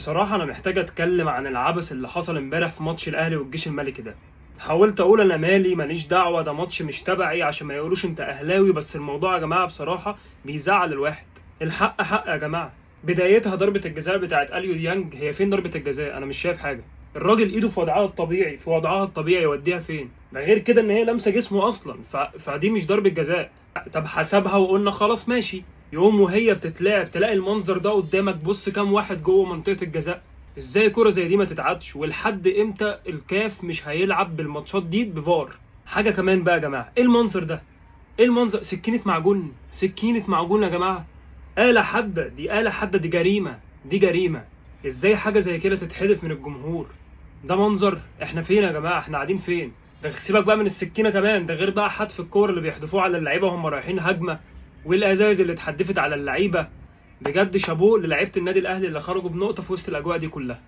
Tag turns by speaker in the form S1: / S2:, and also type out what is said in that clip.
S1: بصراحة أنا محتاج أتكلم عن العبث اللي حصل امبارح في ماتش الأهلي والجيش الملكي ده. حاولت أقول أنا مالي ماليش دعوة، ده ماتش مش تبعي عشان ما يقولوش أنت أهلاوي، بس الموضوع يا جماعة بصراحة بيزعل الواحد. الحق حق يا جماعة. بدايتها ضربة الجزاء بتاعت أليو ديانج، هي فين ضربة الجزاء؟ أنا مش شايف حاجة. الراجل إيده في وضعها الطبيعي، في وضعها الطبيعي، يوديها فين؟ ده غير كده إن هي لامسة جسمه أصلا، فدي مش ضربة جزاء. طب حسبها وقلنا خلاص ماشي. يقوم وهي بتتلعب تلاقي المنظر ده قدامك، بص كام واحد جوه منطقة الجزاء. ازاي كرة زي دي ما تتعدش؟ ولحد امتى الكاف مش هيلعب بالماتشات دي بفار؟ حاجة كمان بقى يا جماعة، ايه المنظر ده؟ ايه المنظر؟ سكينة معجون، سكينة معجون يا جماعة. آلة حادة، دي آلة حادة، دي جريمة، دي جريمة. ازاي حاجة زي كده تتحدف من الجمهور؟ ده منظر؟ احنا فين يا جماعة؟ احنا قاعدين فين؟ ده سيبك بقى من السكينة كمان، ده غير بقى حتف الكور اللي بيحدفوه على اللعيبة وهم رايحين هجمة، والازايز اللي اتحدفت على اللعيبة. بجد شابوه للعيبة النادي الاهلي اللي خرجوا بنقطة في وسط الاجواء دي كلها.